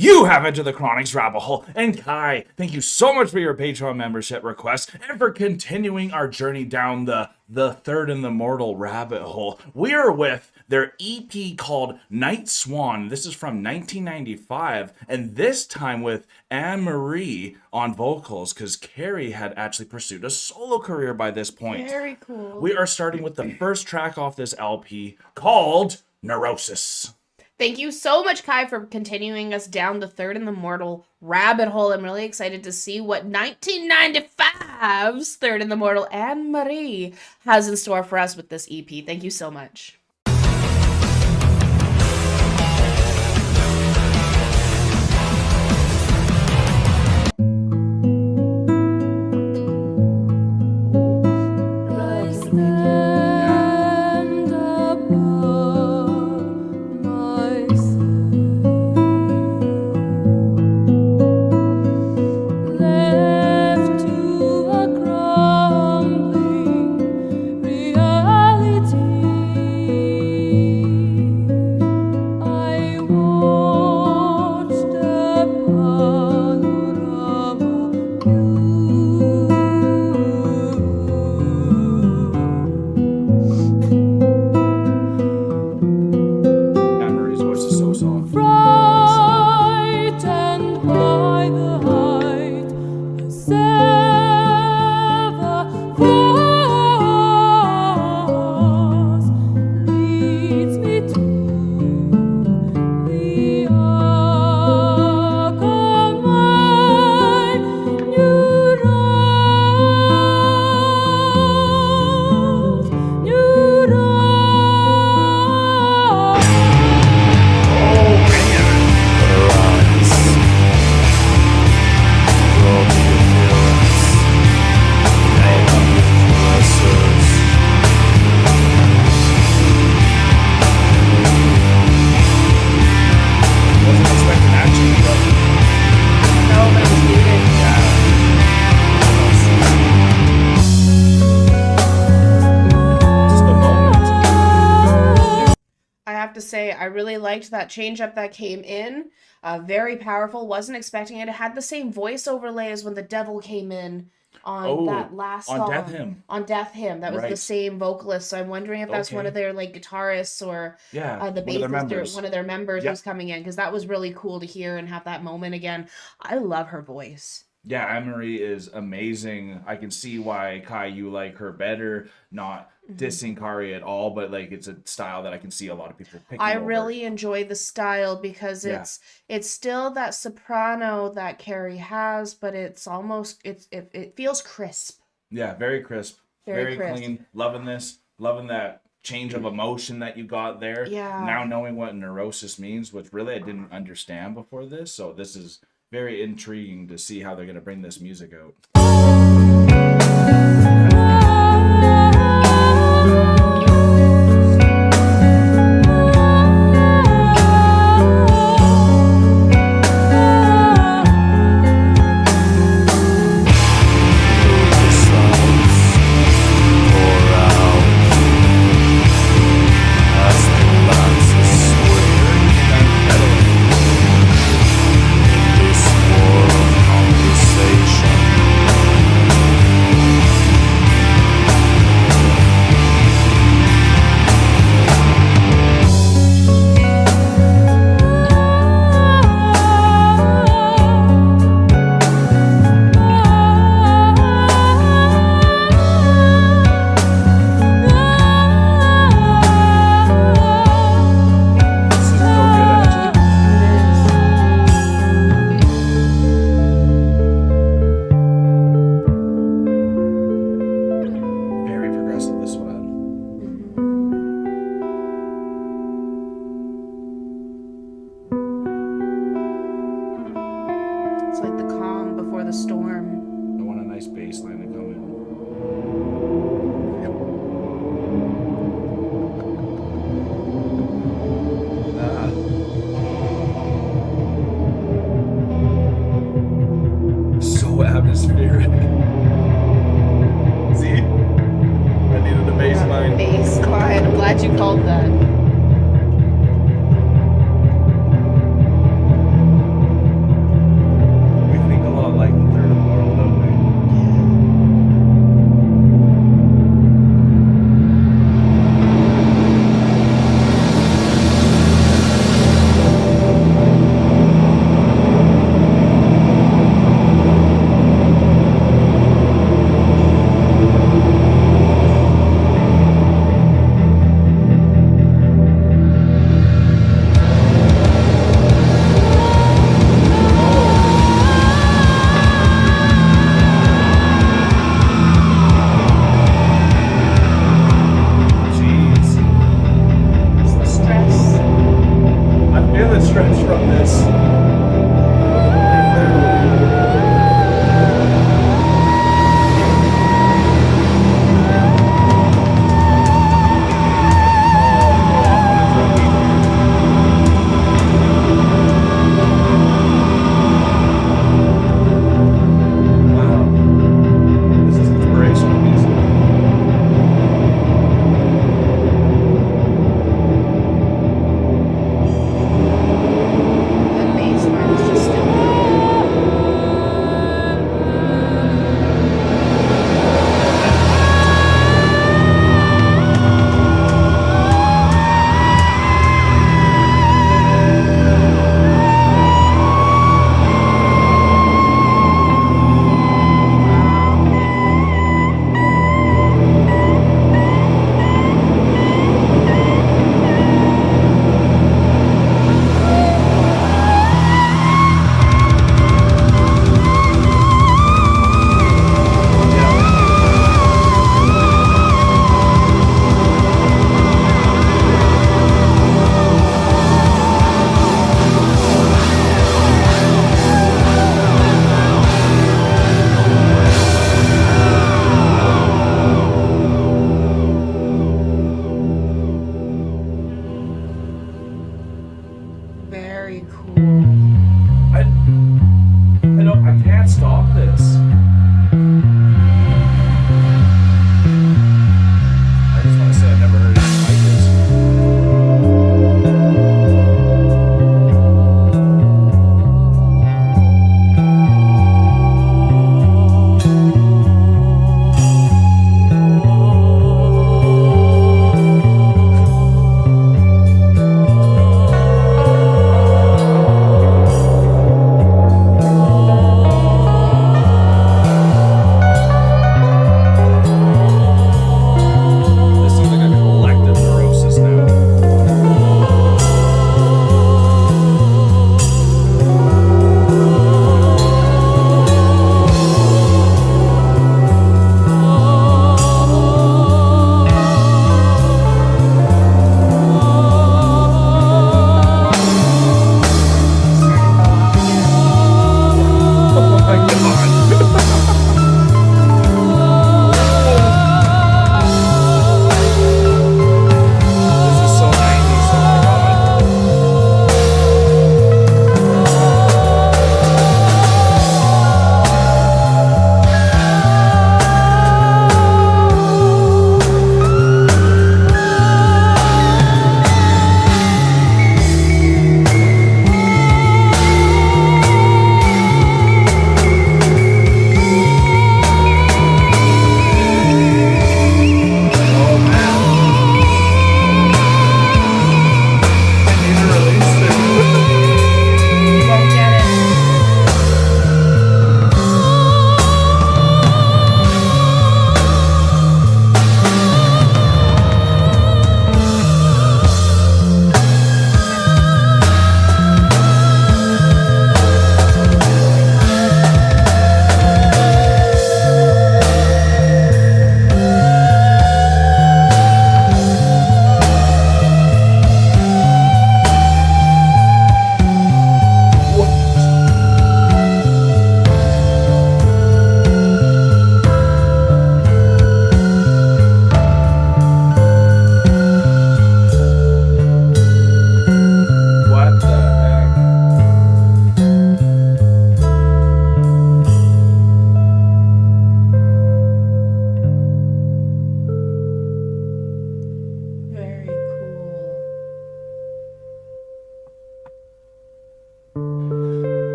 You have Entered the Chronic's rabbit hole. And Kai, thank you so much for your Patreon membership request and for continuing our journey down the third in the mortal rabbit hole. We are with their EP called Night Swan. This is from 1995, and this time with Anne-Marie on vocals, because Carrie had actually pursued a solo career by this point. Very cool. We are starting with the first track off this LP called Neurosis. Thank you so much, Kai, for continuing us down the third in the mortal rabbit hole. I'm really excited to see what 1995's Third in the Mortal Anne-Marie has in store for us with this EP. Thank you so much. Say I really liked that change up that came in. Very powerful. Wasn't expecting it. It had the same voice overlay as when the devil came in on that last song. On Death Hymn. On Death Hymn. That was the same vocalist. So I'm wondering if that's one of their guitarists or the bassist or one of their members who's coming in, because that was really cool to hear and have that moment again. I love her voice. Yeah, Anne-Marie is amazing. I can see why, Kai, you like her better. Not dissing Kari at all, but it's a style that I can see a lot of people picking over. Really enjoy the style because it's still that soprano that Carrie has, but it's almost it feels crisp. Yeah, very crisp. Very clean. Loving this. Loving that change of emotion that you got there. Yeah. Now knowing what neurosis means, which really I didn't understand before this, so this is very intriguing to see how they're going to bring this music out. atmospheric. See? I needed a bass line. Bass line. I'm glad you called that.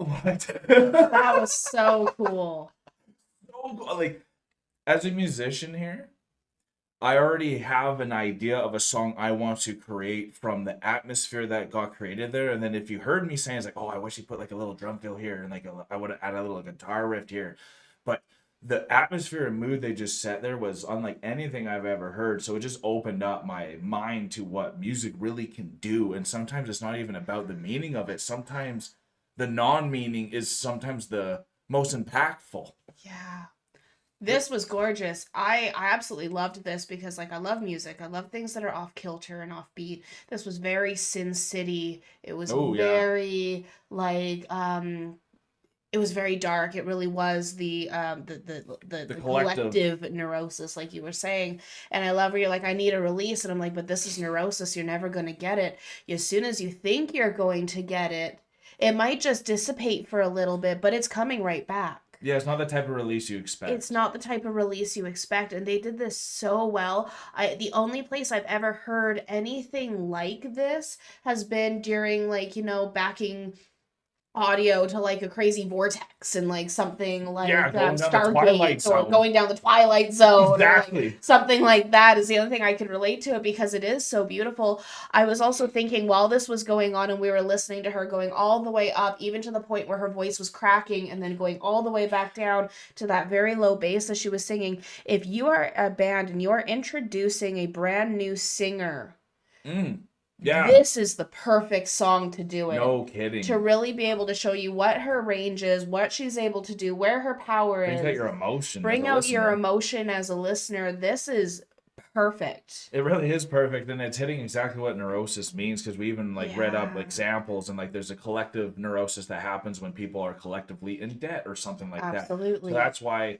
What? That was so cool. Like, as a musician here, I already have an idea of a song I want to create from the atmosphere that got created there. And then if you heard me saying, it's like, oh, I wish he put like a little drum fill here and like I would have added a little guitar riff here. But the atmosphere and mood they just set there was unlike anything I've ever heard. So it just opened up my mind to what music really can do. And sometimes it's not even about the meaning of it. Sometimes the non-meaning is sometimes the most impactful. Yeah. This was gorgeous. I absolutely loved this because like I love music. I love things that are off kilter and off beat. This was very Sin City. It was very like it was very dark. It really was the collective neurosis, like you were saying. And I love where you're like, I need a release, and I'm like, but this is neurosis. You're never gonna get it. As soon as you think you're going to get it, it might just dissipate for a little bit, but it's coming right back. Yeah, it's not the type of release you expect. It's not the type of release you expect, and they did this so well. The only place I've ever heard anything like this has been during like, backing audio to like a crazy vortex and like something like Stargate or going down the Twilight Zone. Exactly. Or like something like that is the other thing I could relate to it because it is so beautiful. I was also thinking while this was going on and we were listening to her going all the way up, even to the point where her voice was cracking and then going all the way back down to that very low bass as she was singing. If you are a band and you're introducing a brand new singer, yeah, this is the perfect song to do it. No kidding. To really be able to show you what her range is, what she's able to do, where her power is. Bring out your emotion. Bring out your emotion as a listener. This is perfect. It really is perfect, and it's hitting exactly what neurosis means because we even read up examples and like there's a collective neurosis that happens when people are collectively in debt or something like that. Absolutely. So that's why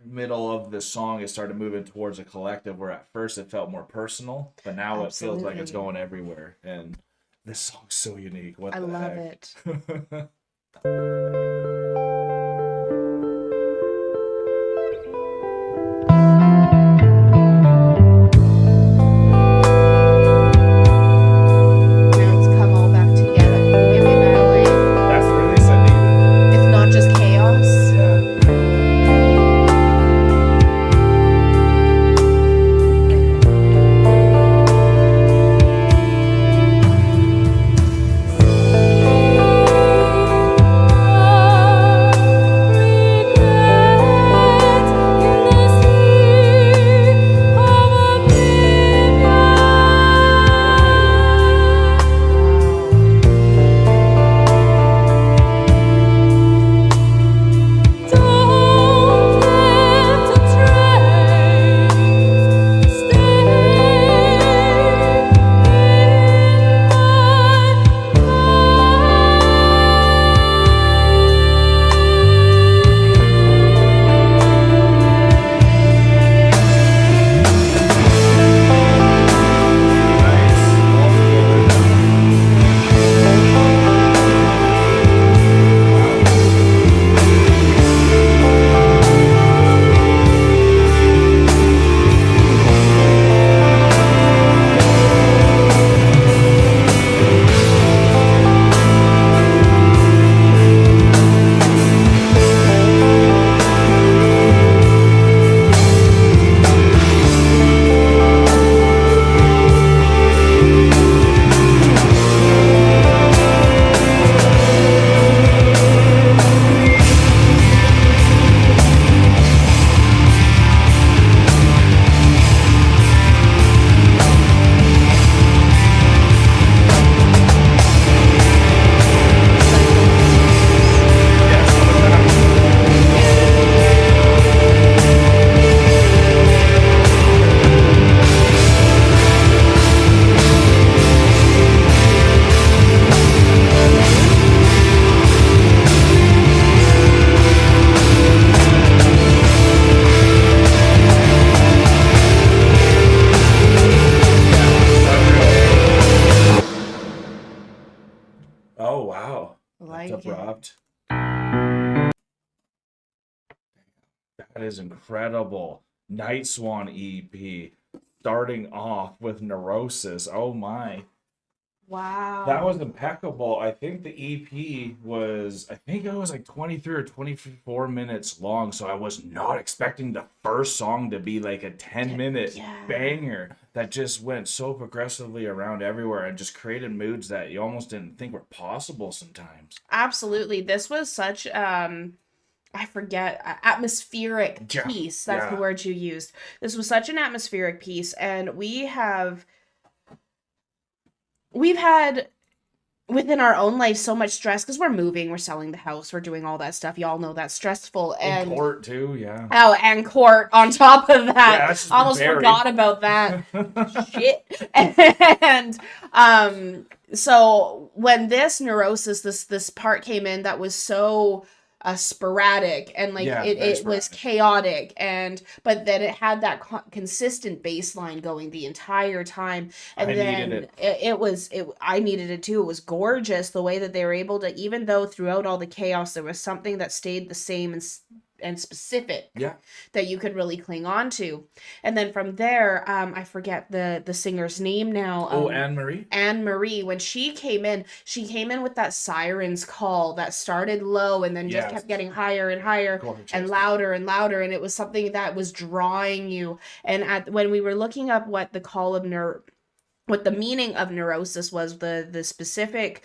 middle of the song it started moving towards a collective where at first it felt more personal, but now it feels like it's going everywhere. And this song's so unique. I love it. Oh wow. That's abrupt. That is incredible. Night Swan EP starting off with Neurosis. Oh my. Wow. That was impeccable. I think the EP I think it was like 23 or 24 minutes long. So I was not expecting the first song to be like a 10-minute Yeah. banger that just went so progressively around everywhere and just created moods that you almost didn't think were possible sometimes. Absolutely. This was such I forget, atmospheric Yeah, piece. That's the yeah, word you used. This was such an atmospheric piece, and we've had within our own life so much stress because we're moving, we're selling the house, we're doing all that stuff. Y'all know that's stressful. in And court too. Yeah, oh, and court on top of that. yeah, that's just been Almost buried. forgot about that. Shit. And so when this neurosis, this part came in that was so sporadic and like Yeah, very it was sporadic. chaotic, and but then it had that consistent baseline going the entire time. I And needed then it. I needed it too. It was gorgeous the way that they were able to, even though throughout all the chaos there was something that stayed the same and specific Yeah. that you could really cling on to. And then from there, I forget the singer's name now. Oh, Anne Marie. Anne Marie, when she came in with that siren's call that started low and then just Yes. kept getting higher and higher Gorgeous. and louder, and it was something that was drawing you. And when we were looking up what the call of what the meaning of neurosis was, the specific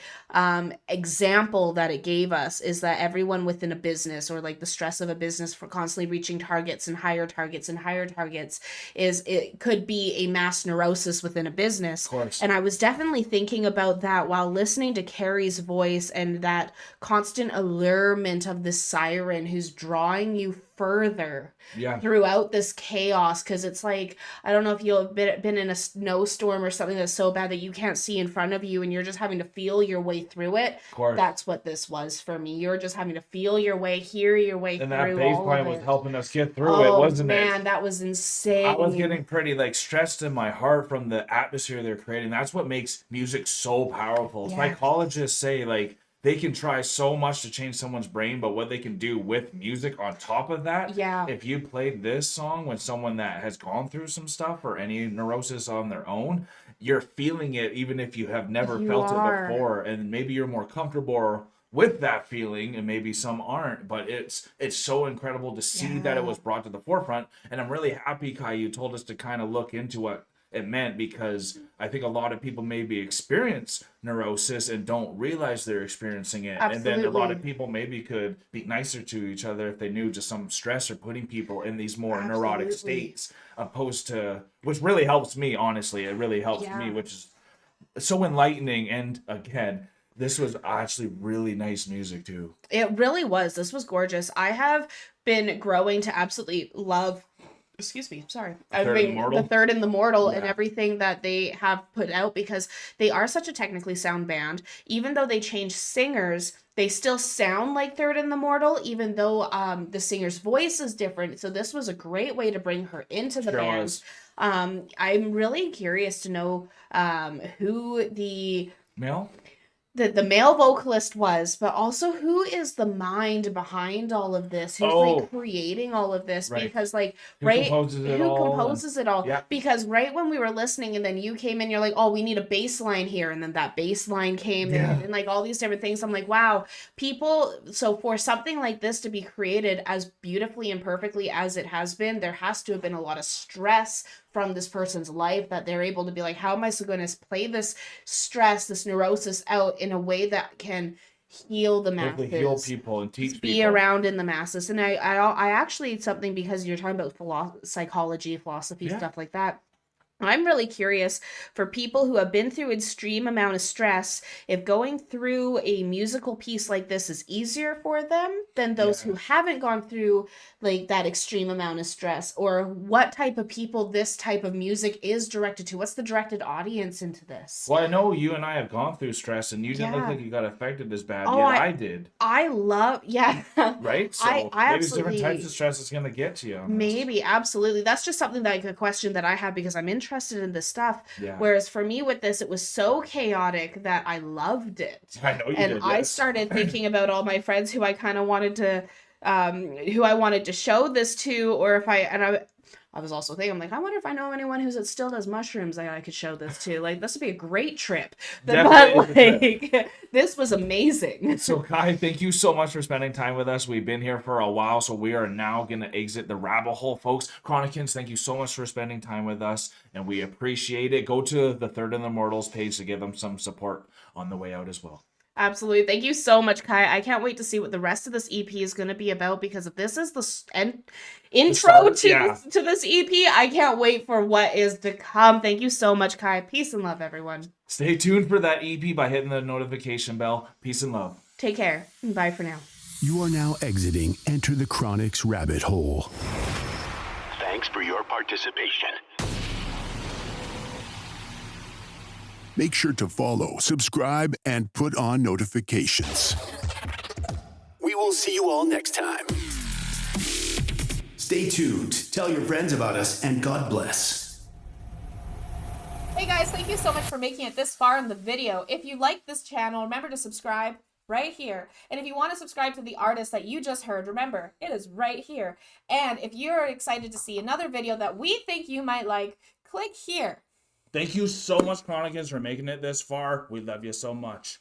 example that it gave us is that everyone within a business, or like the stress of a business for constantly reaching targets and higher targets and higher targets, is it could be a mass neurosis within a business. Of course. And I was definitely thinking about that while listening to Carrie's voice and that constant allurement of the siren who's drawing you further Yeah. throughout this chaos. Because it's like, I don't know if you've been in a snowstorm or something that's so bad that you can't see in front of you and you're just having to feel your way through it. Of course. That's what this was for me. You're just having to feel your way, hear your way And that through bass all line of was it. helping us get through it, Oh wasn't it? man, that was insane. I was getting pretty like stressed in my heart from the atmosphere they're creating. That's what makes music so powerful. Yeah. Psychologists say like they can try so much to change someone's brain, but what they can do with music on top of that, Yeah. if you played this song with someone that has gone through some stuff or any neurosis on their own, you're feeling it even if you have never You felt are. it before, and maybe you're more comfortable with that feeling and maybe some aren't, but it's so incredible to see that it Yeah. was brought to the forefront. And I'm really happy, Kai, you told us to kind of look into what it meant, because I think a lot of people maybe experience neurosis and don't realize they're experiencing it. And then a lot of Absolutely. people maybe could be nicer to each other if they knew just some stress or putting people in these more neurotic Absolutely. states, opposed to, which really helps me, honestly. It really helps me, Yeah. which is so enlightening. And again, this was actually really nice music too. It really was. This was gorgeous. I have been growing to absolutely love, excuse me, sorry. I've Third been the Immortal. Third and the Mortal and Yeah. everything that they have put out, because they are such a technically sound band. Even though they changed singers, they still sound like Third and the Mortal, even though the singer's voice is different. So this was a great way to bring her into the Sure band. was. I'm really curious to know who Mel? the male vocalist was, but also who is the mind behind all of this, who's Oh. like creating all of this, Right. because like Who right composes it who all? composes it all, Yeah. because right when we were listening and then you came in, you're like, oh, we need a bass line here, and then that bass line came Yeah. in, and like all these different things. I'm like, wow, people, so for something like this to be created as beautifully and perfectly as it has been, there has to have been a lot of stress from this person's life that they're able to be like, how am I so going to play this stress, this neurosis out in a way that can heal the Hopefully masses, heal people and teach be people. around in the masses. And I actually, something, because you're talking about psychology, philosophy, Yeah. stuff like that, I'm really curious for people who have been through extreme amount of stress, if going through a musical piece like this is easier for them than those Yeah. who haven't gone through like that extreme amount of stress, or what type of people this type of music is directed to. What's the directed audience into this? Well, I know you and I have gone through stress, and you didn't look Yeah. like you got affected as bad, Oh, yet I did. I love, yeah. Right? So I maybe it's different absolutely, types of stress that's gonna get to you on this. maybe, absolutely. That's just something like a question that I have because I'm interested in this stuff. Yeah. Whereas for me with this, it was so chaotic that I loved it. I know you And did. I Yes. started thinking about all my friends who I kind of wanted to, who I wanted to show this to, or if I, and I was also thinking, I'm like, I wonder if I know anyone who still does mushrooms that I could show this to. Like, this would be a great trip. Definitely. But like, this was amazing. So, Kai, thank you so much for spending time with us. We've been here for a while, so we are now going to exit the rabbit hole, folks. Chronicans, thank you so much for spending time with us, and we appreciate it. Go to the Third in the Mortals page to give them some support on the way out as well. Absolutely. Thank you so much, Kai. I can't wait to see what the rest of this EP is going to be about, because if this is the intro to this EP, I can't wait for what is to come. Thank you so much, Kai. Peace and love, everyone. Stay tuned for that EP by hitting the notification bell. Peace and love. Take care. Bye for now. You are now exiting Enter the Chronic's rabbit hole. Thanks for your participation. Make sure to follow, subscribe, and put on notifications. We will see you all next time. Stay tuned, tell your friends about us, and God bless. Hey guys, thank you so much for making it this far in the video. If you like this channel, remember to subscribe right here. And if you want to subscribe to the artist that you just heard, remember, it is right here. And if you're excited to see another video that we think you might like, click here. Thank you so much, Chronicans, for making it this far. We love you so much.